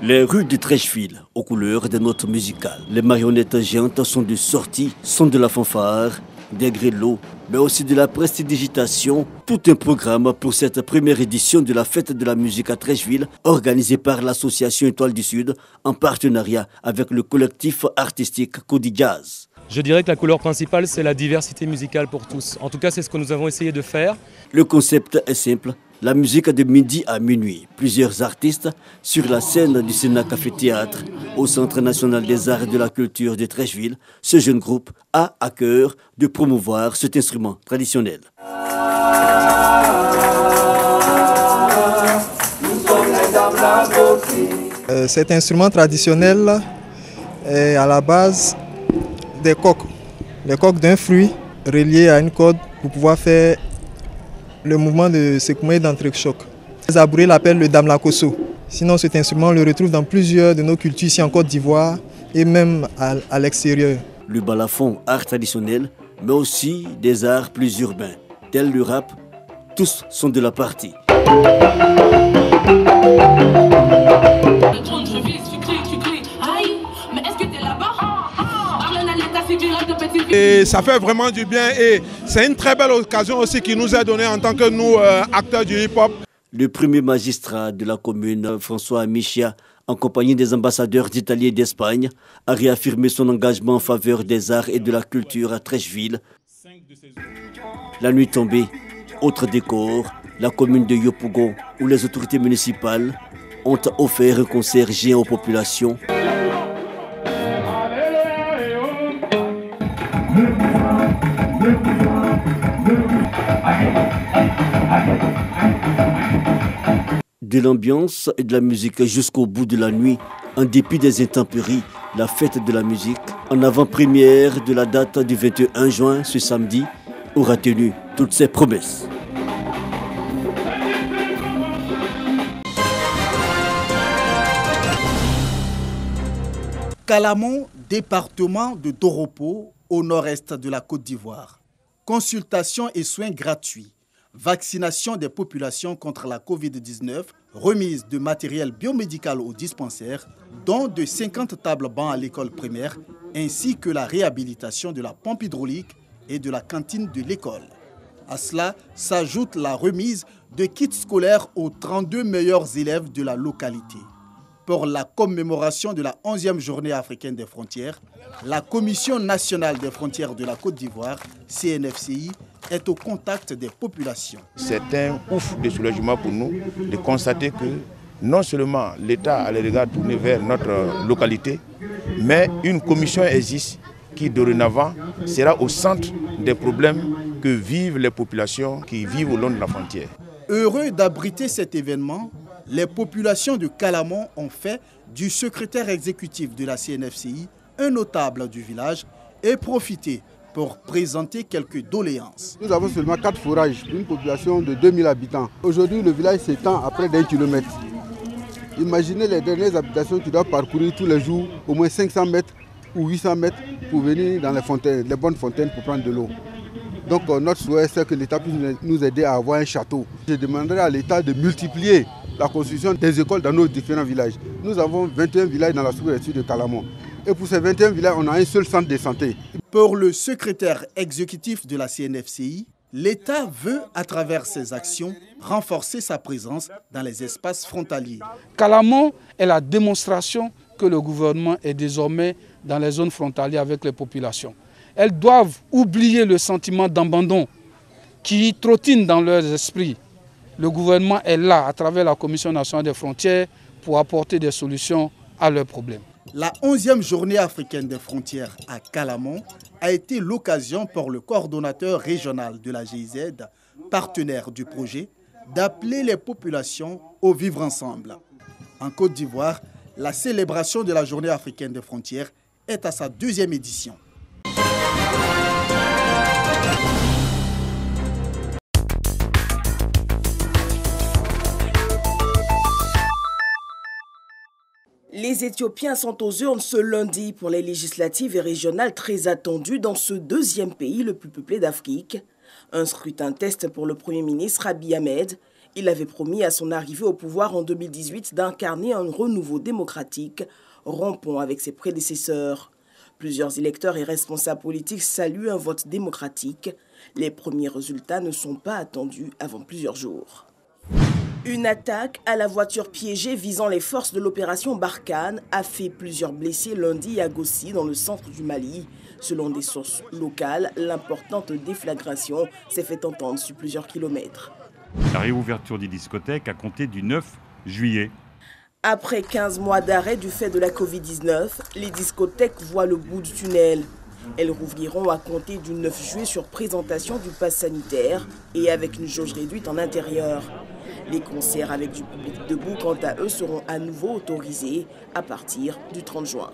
Les rues de Treichville, aux couleurs des notes musicales. Les marionnettes géantes sont de sortie, sont de la fanfare, des grelots, mais aussi de la prestidigitation. Tout un programme pour cette première édition de la fête de la musique à Treichville, organisée par l'association Étoile du Sud, en partenariat avec le collectif artistique Cody Jazz. Je dirais que la couleur principale, c'est la diversité musicale pour tous. En tout cas, c'est ce que nous avons essayé de faire. Le concept est simple. La musique de midi à minuit. Plusieurs artistes sur la scène du Sénat Café Théâtre au Centre national des arts et de la culture de Treichville. Ce jeune groupe a à cœur de promouvoir cet instrument traditionnel. Cet instrument traditionnel est à la base des coques. Les coques d'un fruit reliées à une corde pour pouvoir faire le mouvement de secouement et d'entrechoc. Les Abourés l'appellent le damlakoso. Sinon, cet instrument, on le retrouve dans plusieurs de nos cultures ici en Côte d'Ivoire et même à l'extérieur. Le balafon, art traditionnel, mais aussi des arts plus urbains, tels le rap, tous sont de la partie. Et ça fait vraiment du bien et c'est une très belle occasion aussi qui nous est donnée en tant que nous, acteurs du hip-hop. Le premier magistrat de la commune, François Amichia, en compagnie des ambassadeurs d'Italie et d'Espagne, a réaffirmé son engagement en faveur des arts et de la culture à Treichville. La nuit tombée, autre décor, la commune de Yopougon, où les autorités municipales ont offert un concert géant aux populations. De l'ambiance et de la musique jusqu'au bout de la nuit, en dépit des intempéries, la fête de la musique, en avant-première de la date du 21 juin, ce samedi, aura tenu toutes ses promesses. Calamon, département de Doropo, au nord-est de la Côte d'Ivoire. Consultation et soins gratuits. Vaccination des populations contre la Covid-19, remise de matériel biomédical aux dispensaires, don de 50 tables bancs à l'école primaire, ainsi que la réhabilitation de la pompe hydraulique et de la cantine de l'école. À cela s'ajoute la remise de kits scolaires aux 32 meilleurs élèves de la localité. Pour la commémoration de la 11e journée africaine des frontières, la Commission nationale des frontières de la Côte d'Ivoire, CNFCI, est au contact des populations. C'est un ouf de soulagement pour nous de constater que non seulement l'État a les regards tournés vers notre localité, mais une commission existe qui dorénavant sera au centre des problèmes que vivent les populations qui vivent au long de la frontière. Heureux d'abriter cet événement, les populations de Calamon ont fait du secrétaire exécutif de la CNFCI un notable du village et profité pour présenter quelques doléances. Nous avons seulement 4 forages pour une population de 2000 habitants. Aujourd'hui, le village s'étend à près d'1 kilomètre. Imaginez les dernières habitations qui doivent parcourir tous les jours au moins 500 mètres ou 800 mètres pour venir dans les fontaines, les bonnes fontaines pour prendre de l'eau. Donc notre souhait, c'est que l'État puisse nous aider à avoir un château. Je demanderai à l'État de multiplier la construction des écoles dans nos différents villages. Nous avons 21 villages dans la sous-préfecture de Calamon. Et pour ces 21 villages, on a un seul centre de santé. Pour le secrétaire exécutif de la CNFCI, l'État veut, à travers ses actions, renforcer sa présence dans les espaces frontaliers. Calamon est la démonstration que le gouvernement est désormais dans les zones frontalières avec les populations. Elles doivent oublier le sentiment d'abandon qui trottine dans leurs esprits. Le gouvernement est là, à travers la Commission nationale des frontières, pour apporter des solutions à leurs problèmes. La 11e journée africaine des frontières à Calamon a été l'occasion pour le coordonnateur régional de la GIZ, partenaire du projet, d'appeler les populations au vivre ensemble. En Côte d'Ivoire, la célébration de la journée africaine des frontières est à sa 2e édition. Les Éthiopiens sont aux urnes ce lundi pour les législatives et régionales très attendues dans ce 2e pays le plus peuplé d'Afrique. Un scrutin test pour le Premier ministre Abiy Ahmed Il avait promis à son arrivée au pouvoir en 2018 d'incarner un renouveau démocratique, rompant avec ses prédécesseurs. Plusieurs électeurs et responsables politiques saluent un vote démocratique. Les premiers résultats ne sont pas attendus avant plusieurs jours. Une attaque à la voiture piégée visant les forces de l'opération Barkhane a fait plusieurs blessés lundi à Gossi, dans le centre du Mali. Selon des sources locales, l'importante déflagration s'est fait entendre sur plusieurs kilomètres. La réouverture des discothèques a compté du 9 juillet. Après 15 mois d'arrêt du fait de la Covid-19, les discothèques voient le bout du tunnel. Elles rouvriront à compter du 9 juillet sur présentation du pass sanitaire et avec une jauge réduite en intérieur. Les concerts avec du public debout, quant à eux, seront à nouveau autorisés à partir du 30 juin.